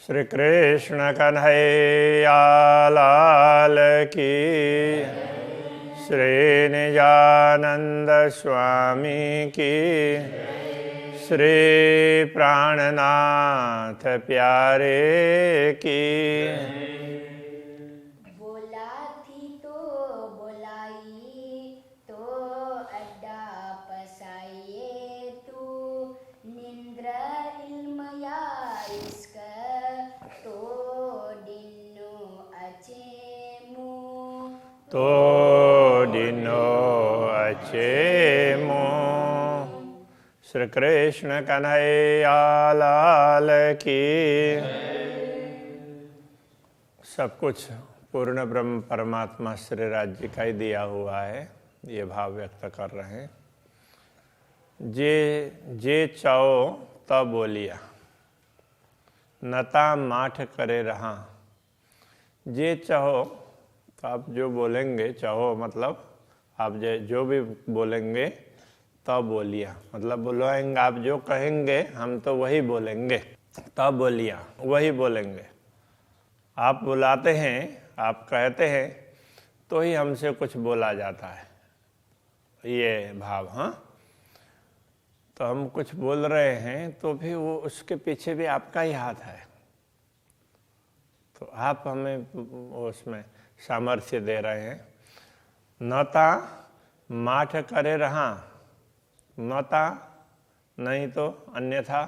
श्री कृष्ण कन्हैया लाल की, श्री निजानंद स्वामी की, श्री प्राणनाथ प्यारे की। बोला थी तो बोलाई तो अड्डा पसाइए तू, निंद्र इल्म या इश्क तो डिन्नो अचेमू, तो डिनो अचेमो। श्री कृष्ण कन्हैया लाल की। सब कुछ पूर्ण ब्रह्म परमात्मा श्री राज जी का ही दिया हुआ है, ये भाव व्यक्त कर रहे हैं। जे चाहो तब बोलिया, नता माठ करे रहा। जे चाहो तो आप जो बोलेंगे, चाहो मतलब आप जो भी बोलेंगे तब बोलिया, मतलब बुलवाएंगे, आप जो कहेंगे हम तो वही बोलेंगे। तब बोलिया वही बोलेंगे। आप बुलाते हैं, आप कहते हैं तो ही हमसे कुछ बोला जाता है, ये भाव। हाँ, तो हम कुछ बोल रहे हैं तो भी वो उसके पीछे भी आपका ही हाथ है, तो आप हमें उसमें सामर्थ्य दे रहे हैं। नता माठ करे रहा, नता नहीं तो अन्यथा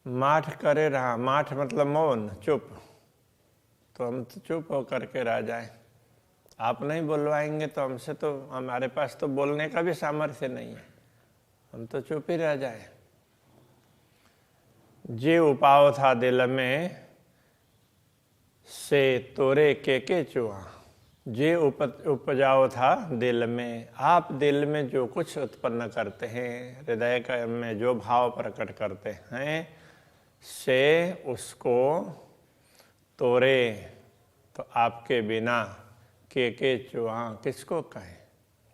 माठ करे रहा। माठ मतलब मौन, चुप, तो हम तो चुप होकर के रह जाएं। आप नहीं बुलवाएंगे तो हमसे तो, हमारे पास तो बोलने का भी सामर्थ्य नहीं है, हम तो चुप ही रह जाएं। जे उपाव था दिल में से तोरे के चुआ। जे उपजाओ था दिल में, आप दिल में जो कुछ उत्पन्न करते हैं, हृदय का में जो भाव प्रकट करते हैं, से उसको तोरे, तो आपके बिना के चुआ किसको कहें,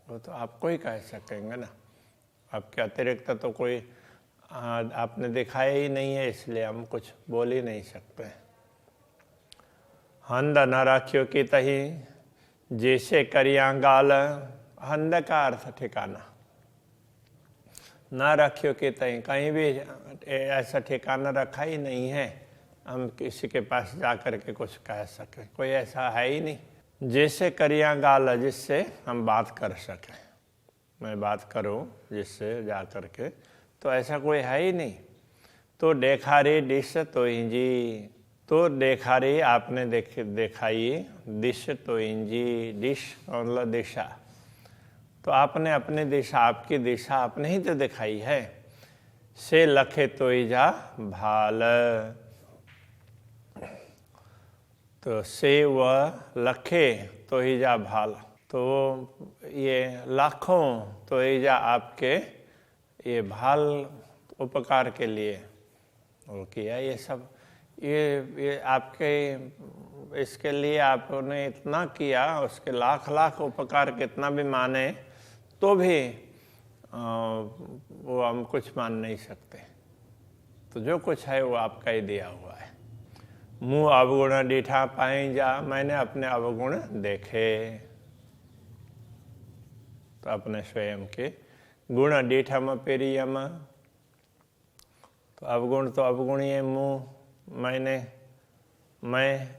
वो तो आपको ही कह सकेंगे ना। आपके अतिरिक्त तो कोई आपने दिखाया ही नहीं है, इसलिए हम कुछ बोल ही नहीं सकते। हंद न राख्यो की तही जैसे करिया गाल। हंद का अर्थ ठिकाना, ना रखियो के तई, कहीं भी ऐसा ठिकाना रखा ही नहीं है हम किसी के पास जा कर के कुछ कह सके, कोई ऐसा है ही नहीं। जैसे करिया गाल, जिससे हम बात कर सकें, मैं बात करूं जिससे जा कर के, तो ऐसा कोई है ही नहीं। तो देखा रे डिश तो इंजी, तो देखा रे आपने दिखाई, दिश तो इंजी, डिश मतलब दिशा, तो आपने अपनी दिशा, आपकी दिशा आपने ही तो दिखाई है। से लखे तो इजा भाल, तो से वह लखे तो इजा भाल, तो ये लाखों तो इजा आपके ये भाल उपकार के लिए वो किया। ये सब ये आपके, इसके लिए आपने इतना किया, उसके लाख लाख उपकार कितना भी माने तो भी वो हम कुछ मान नहीं सकते। तो जो कुछ है वो आपका ही दिया हुआ है। मुँह अवगुण डीठा पाई जा, मैंने अपने अवगुण देखे, तो अपने स्वयं के गुण डीठम पेरियम, तो अवगुण तो अवगुण ही है। मुँह मैं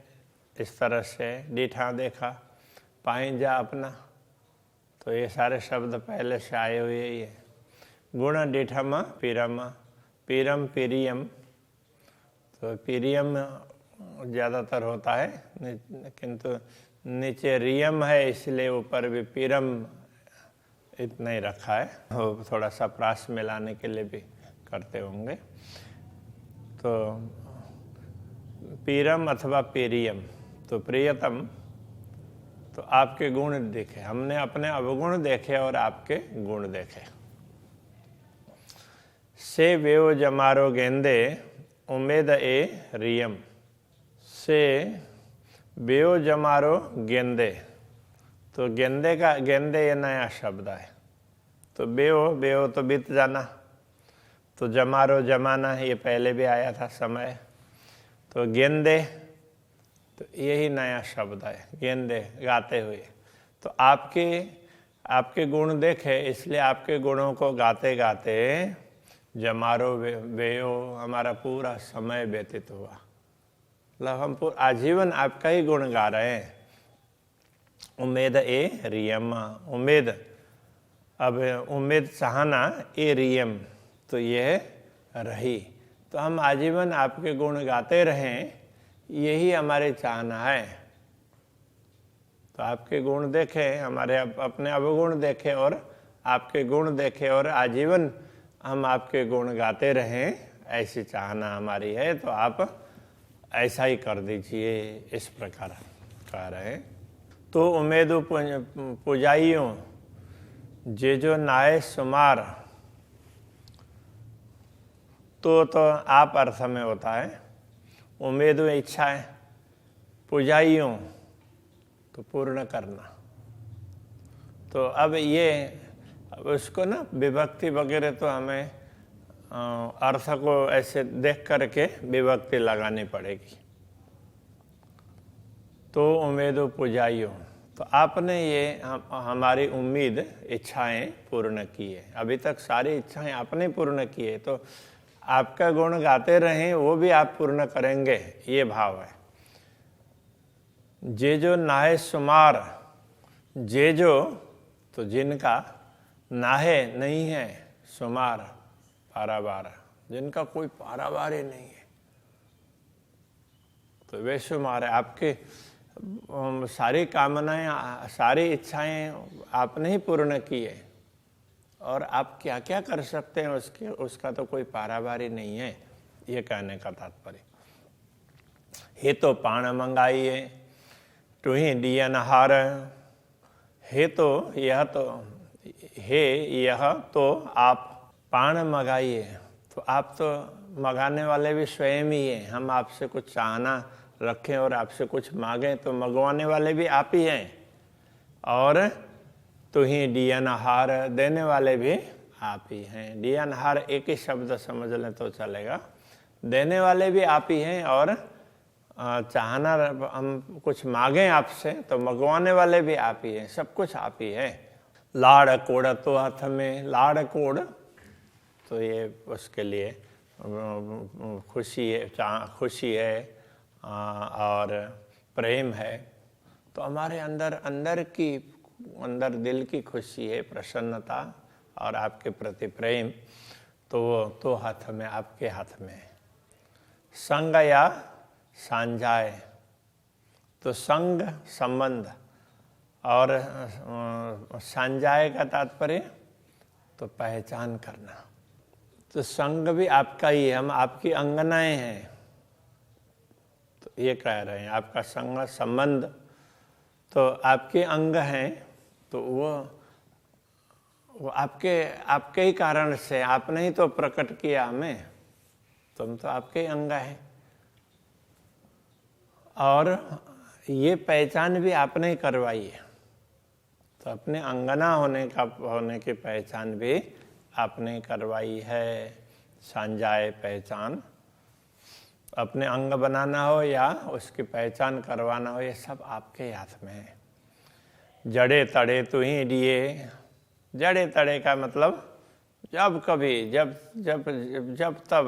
इस तरह से डीठा देखा, पाई जा अपना, तो ये सारे शब्द पहले से आए हुए ही है। गुण डीठम पीरम, पीरम पीरियम, तो पीरियम ज़्यादातर होता है, किंतु नीचे रियम है इसलिए ऊपर भी पीरम इतना ही रखा है, वो थोड़ा सा प्रास मिलाने के लिए भी करते होंगे। तो पीरम अथवा पेरियम, तो प्रियतम, तो आपके गुण देखे, हमने अपने अवगुण देखे और आपके गुण देखे। से वेव जमारो गेंदे उम्मीद ए रियम, से वेव जमारो गेंदे, तो गेंदे का, गेंदे ये नया शब्द है, तो बेव तो बीत जाना, तो जमारो जमाना, ये पहले भी आया था समय। तो गेंदे, तो यही नया शब्द है गेंदे, गाते हुए। तो आपके गुण देखे, इसलिए आपके गुणों को गाते गाते जमारो वेयो हमारा पूरा समय व्यतीत हुआ। मतलब हम आजीवन आपका ही गुण गा रहे हैं। उम्मीद ए रियम, उम्मीद, अब उम्मीद चाहना ए रियम, तो यह रही। तो हम आजीवन आपके गुण गाते रहें, यही हमारी चाहना है। तो आपके गुण देखें, हमारे अपने अवगुण देखें और आपके गुण देखें और आजीवन हम आपके गुण गाते रहें, ऐसी चाहना हमारी है। तो आप ऐसा ही कर दीजिए, इस प्रकार कह रहे हैं। तो उम्मीद पुजाइयों जे जो नाय सुमार, तो आप अर्थ में होता है। उम्मीद में इच्छा है, पुजाइयों तो पूर्ण करना। तो अब उसको ना विभक्ति वगैरह तो हमें अर्थ को ऐसे देख करके विभक्ति लगानी पड़ेगी। तो उम्मीद पुजाइयों, तो आपने ये हमारी उम्मीद इच्छाएं पूर्ण की है। अभी तक सारी इच्छाएं आपने पूर्ण की है, तो आपका गुण गाते रहें, वो भी आप पूर्ण करेंगे, ये भाव है। जे जो नाहे सुमार, जे जो तो जिनका, नाहे नहीं है, सुमार पारावार, जिनका कोई पारावार ही नहीं है, तो वे सुमार है। आपके सारी कामनाएं, सारी इच्छाएं आपने ही पूर्ण की है, और आप क्या क्या कर सकते हैं उसका तो कोई पारावार ही नहीं है, ये कहने का तात्पर्य। हे तो पाण मंगाइए टूही दियन हार, हे तो यह तो आप पाण मंगाइए, तो आप तो मंगाने वाले भी स्वयं ही हैं। हम आपसे कुछ चाहना रखें और आपसे कुछ मांगें तो मंगवाने वाले भी आप ही हैं, और तुही दियनहार, देने वाले भी आप ही हैं। दियनहार एक ही शब्द समझ लें तो चलेगा, देने वाले भी आप ही हैं, और चाहना हम कुछ मांगें आपसे तो मंगवाने वाले भी आप ही हैं, सब कुछ आप ही है। लाड़ कोड़ तो हाथ में, लाड़ कोड़ तो ये उसके लिए खुशी है और प्रेम है। तो हमारे अंदर दिल की खुशी है, प्रसन्नता और आपके प्रति प्रेम, तो वो तो हाथ में, आपके हाथ में है। संग या सांझाए, तो संग संबंध, और सांझाए का तात्पर्य तो पहचान करना। तो संग भी आपका ही है, हम आपकी अंगनाएं हैं, तो ये कह रहे हैं। आपका संग संबंध तो आपके अंग हैं, तो वो आपके ही कारण से, आपने ही तो प्रकट किया हमें, तो हम तो आपके ही अंग हैं। और ये पहचान भी आपने ही करवाई है, तो अपने अंगना होने की पहचान भी आपने करवाई है। सांझाए पहचान, अपने अंग बनाना हो या उसकी पहचान करवाना हो, ये सब आपके हाथ में है। जड़े तड़े तू ही दिए, जड़े तड़े का मतलब जब कभी, जब तब,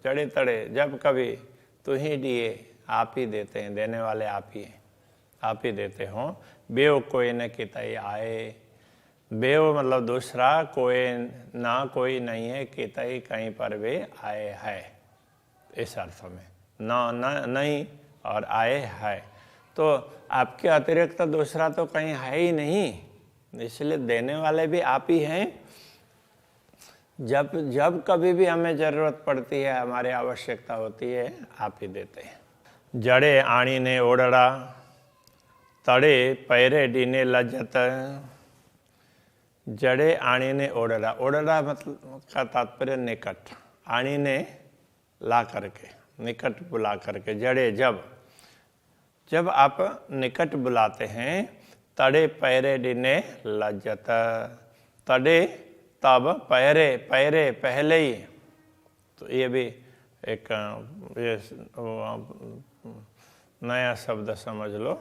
जड़े तड़े जब कभी, तू ही दिए, आप ही देते हैं, देने वाले आप ही देते हो। बेव कोई न कितई आए, बेव मतलब दूसरा, कोई नहीं है, कितई कहीं पर भी आए है, इस अर्थ में नहीं और आए है। तो आपके अतिरिक्त दूसरा तो कहीं है ही नहीं, इसलिए देने वाले भी आप ही हैं। जब कभी भी हमें जरूरत पड़ती है, हमारी आवश्यकता होती है, आप ही देते हैं। जड़े आणी ने ओड़ड़ा, तड़े पैरे डीने लज्जत, जड़े आणी ने ओड़ड़ा, ओड़ड़ा मतलब का तात्पर्य निकट, आणी ने ला करके, निकट बुला करके। जड़े जब आप निकट बुलाते हैं, तड़े पैरे डीने लज्जत, तड़े तब, पैरे पहले ही, तो ये भी एक ये नया शब्द समझ लो,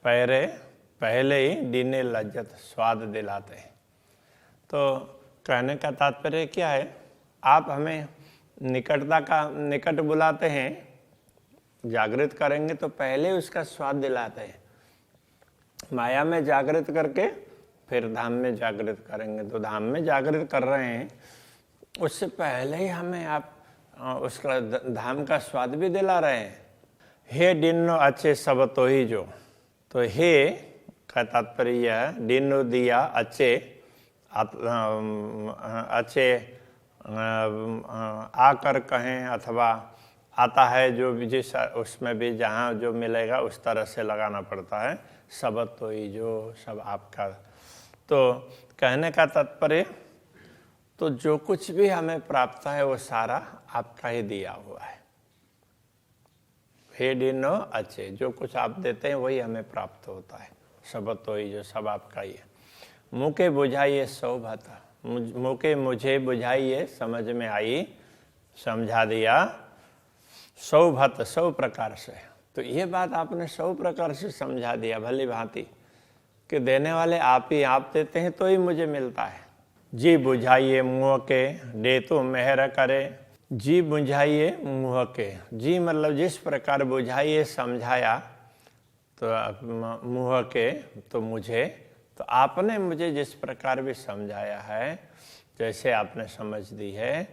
पहले ही डीने लज्जत, स्वाद दिलाते हैं। तो कहने का तात्पर्य क्या है, आप हमें निकट बुलाते हैं, जागृत करेंगे तो पहले उसका स्वाद दिलाते हैं। माया में जागृत करके फिर धाम में जागृत करेंगे, तो धाम में जागृत कर रहे हैं, उससे पहले ही हमें आप उसका धाम का स्वाद भी दिला रहे हैं। हे डिन्नो अच्छे सब तो ही जो, तो हे का तात्पर्य यह, डिन्नो दिया अच्छे आकर कहें, अथवा आता है जो भी, जिस उसमें भी जहाँ जो मिलेगा उस तरह से लगाना पड़ता है। सब तो ही जो, सब आपका। तो कहने का तात्पर्य, तो जो कुछ भी हमें प्राप्त है वो सारा आपका ही दिया हुआ है। हे डिनो अच्छे, जो कुछ आप देते हैं वही हमें प्राप्त होता है। सब तो ही जो, सब आपका ही है। मुके बुझाइए सौभत, मुके मुझे बुझाइए, समझ में आई, समझा दिया। सौभत, 100 प्रकार से। तो ये बात आपने 100 प्रकार से समझा दिया भली भांति, कि देने वाले आप ही, आप देते हैं तो ही मुझे मिलता है। जी बुझाइए मुँह के, दे तो मेहर करे। जी बुझाइए मुँह के, जी मतलब जिस प्रकार बुझाइए, समझाया, तो मुँह के, तो मुझे, तो आपने मुझे जिस प्रकार भी समझाया है, जैसे आपने समझ दी है,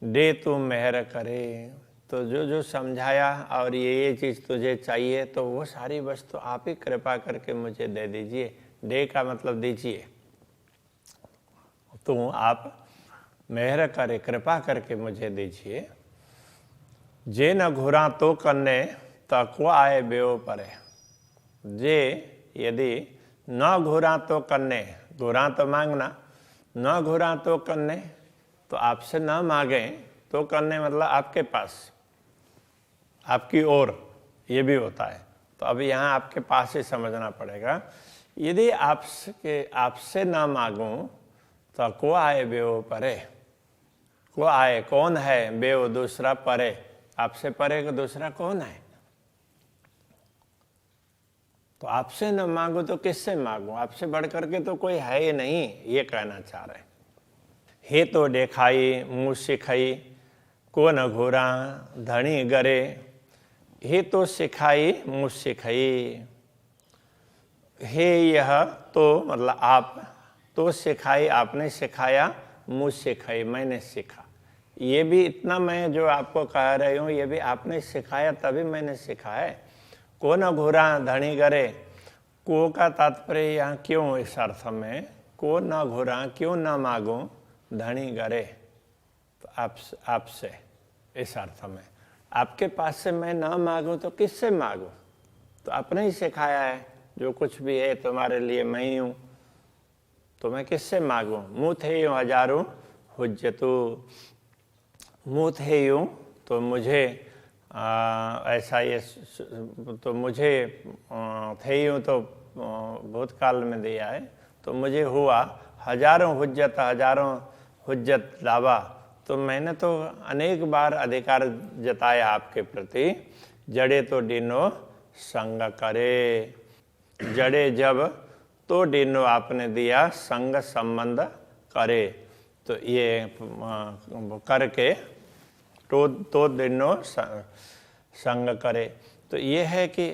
दे तू मेहर करे, तो जो जो समझाया और ये चीज़ तुझे चाहिए, तो वो सारी वस्तु आप ही कृपा करके मुझे दे दीजिए। दे का मतलब दीजिए, तो आप मेहर करे, कृपा करके मुझे दीजिए। जे न घुरा तो कन्ने, तको आए बेओ परे। जे यदि न घुरा तो कन्ने, घुरा तो मांगना, न घुरा तो कन्ने, तो आपसे न मांगे, तो कन्ने मतलब आपके पास, आपकी ओर, ये भी होता है। तो अब यहाँ आपके पास ही समझना पड़ेगा। यदि आपसे न मांगूं, तो को आए बेओ परे, को आए कौन है, बेओ दूसरा, परे आपसे परे का दूसरा कौन है। तो आपसे न मांगो तो किससे मांगो, आपसे बढ़ करके तो कोई है ही नहीं, ये कहना चाह रहे। हे तो देखाई मुँह सिखाई, को न घूरा धनी गरे। हे तो सिखाई मुँह सिखाई, हे यह तो मतलब आप, तो सिखाई आपने सिखाया, मुझ सिखाई मैंने सीखा। ये भी इतना मैं जो आपको कह रही हूँ, ये भी आपने सिखाया तभी मैंने सीखा है। को न घुरा धनी गरे, को का तात्पर्य यहाँ क्यों, इस अर्थ में, को न घुरा क्यों न मांगूं, धनी गरे, तो आपसे, इस अर्थ में, आपके पास से मैं न मांगूं तो किससे मांगूं, तो आपने ही सिखाया है, जो कुछ भी है तुम्हारे लिए मैं ही हूँ, तो मैं किससे मांगूं। मुँह थे यूँ हजारों हुज्जतु, मुँह थे यूँ, तो मुझे ऐसा ये, तो मुझे थे यूँ तो भूतकाल में दिया है, तो मुझे हुआ हजारों हुज्जत लावा, तो मैंने तो अनेक बार अधिकार जताया आपके प्रति। जड़े तो डिनो संग करे, जड़े जब तो डिनो आपने दिया, संग संबंध करे, तो ये करके तो डिनो संग करे, तो ये है कि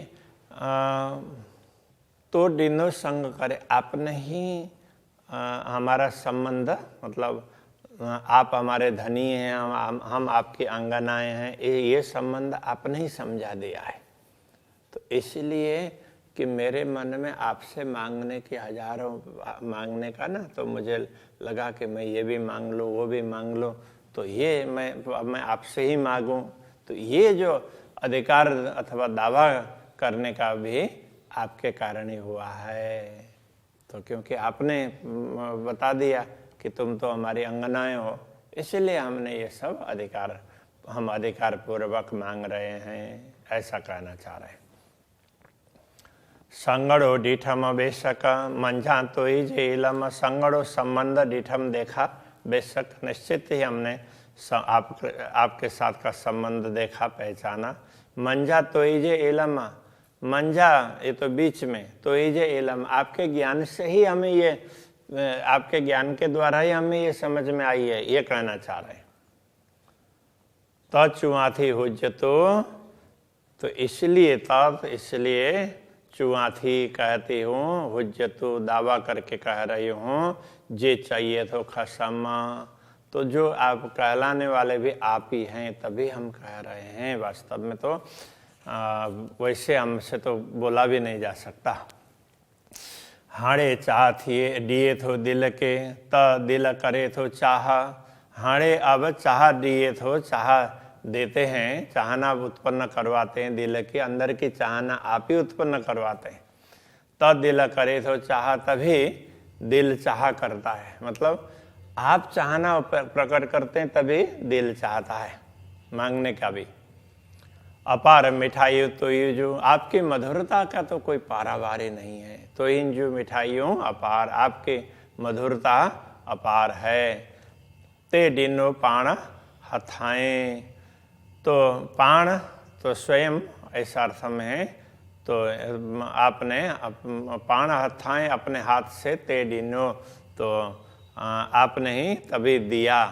तो डिनो संग करे, आपने ही हमारा संबंध, मतलब आप हमारे धनी हैं, हम आपकी अंगनाएं हैं, ये संबंध आपने ही समझा दिया है। तो इसलिए कि मेरे मन में आपसे मांगने की हजारों मांगने का ना, तो मुझे लगा कि मैं ये भी मांग लूँ, वो भी मांग लूँ, तो ये मैं आपसे ही मांगूँ, तो ये जो अधिकार अथवा दावा करने का भी आपके कारण ही हुआ है। तो क्योंकि आपने बता दिया कि तुम तो हमारी अंगनाएं हो, इसलिए हमने ये सब अधिकार, हम अधिकार पूर्वक मांग रहे हैं, ऐसा कहना चाह रहे हैं। संगड़ो डिठम बेशक मंझा तो ही जेलम, संगड़ो संबंध डिठम देखा, बेशक निश्चित ही हमने आपके साथ का संबंध देखा, पहचाना। मंजा तो इजे इलम, मंजा ये तो बीच में, तो इजे इलम, आपके ज्ञान से ही हमें ये, आपके ज्ञान के द्वारा ही हमें ये समझ में आई है, ये कहना चाह रहे हैं। तो चुआथी हुज्जतो, तो इसलिए चुआथी कहती हूँ, हुज्जतो दावा करके कह रही हूँ, जे चाहिए तो खसमा, तो जो आप कहलाने वाले भी आप ही हैं, तभी हम कह रहे हैं। वास्तव में तो वैसे हमसे तो बोला भी नहीं जा सकता। हाड़े चाहथिए दिए थो दिल के, त दिल करे थो चाह, हाड़े अब चाह दिए थो, चाह देते हैं, चाहना उत्पन्न करवाते हैं, दिल के अंदर की चाहना आप ही उत्पन्न करवाते हैं। त दिल करे थो चाह, तभी दिल चाह करता है, मतलब आप चाहना प्रकट करते हैं तभी दिल चाहता है, मांगने का भी। अपार मिठाई तो ये जो आपकी मधुरता का तो कोई पारावारी नहीं है, तो इन जो मिठाइयों अपार, आपकी मधुरता अपार है। ते डिनो पाण हथाएं, तो पाण तो स्वयं ऐसा अर्थ में है, तो आपने पाण हथाएं अपने हाथ से, ते डिनो तो आपने ही तभी दिया,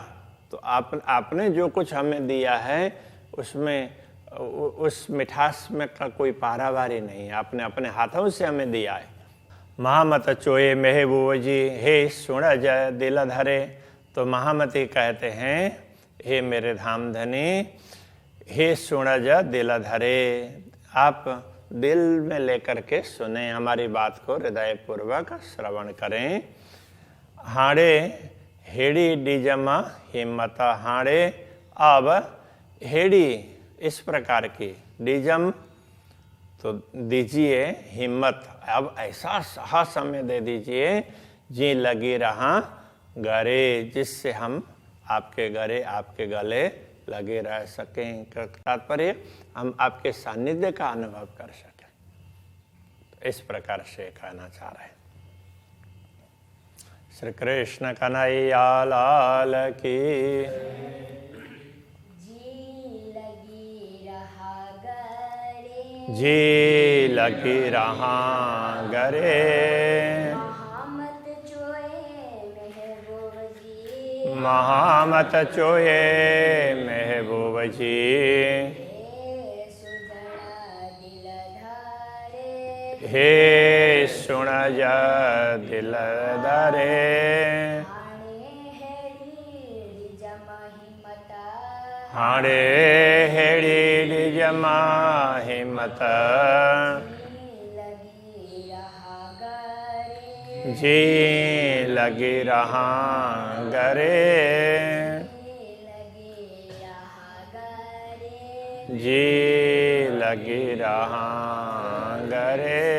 तो आपने जो कुछ हमें दिया है उसमें उस मिठास में का कोई पारावारी नहीं है, आपने अपने हाथों से हमें दिया है। महामत चोए महबूब जी, हे सुण जय दिल धरे, तो महामती कहते हैं, हे मेरे धाम धनी, हे सुण जय दिल धरे, आप दिल में लेकर के सुने, हमारी बात को हृदय पूर्वक श्रवण करें। हाड़े हेड़ी डिजमा हिम्मत, हाड़े अब हेड़ी इस प्रकार की, डिजम तो दीजिए हिम्मत, अब ऐसा सहा समय दे दीजिए, जी लगी रहा गरे, जिससे हम आपके गरे, आपके गले लगे रह सकें। तात्पर्य हम आपके सानिध्य का अनुभव कर सकें, इस प्रकार से कहना चाह रहे हैं। श्री कृष्ण कन्हैया लाल की। जी लगी रहा गरे, महामत चोए महबूब जी, महामत चोए महबूब जी, हे सुण जा दिल धरे, हाड़े हेड़ी जमा हिम्मत, जी लगी रहा गरे, जी लगी रहा गरे।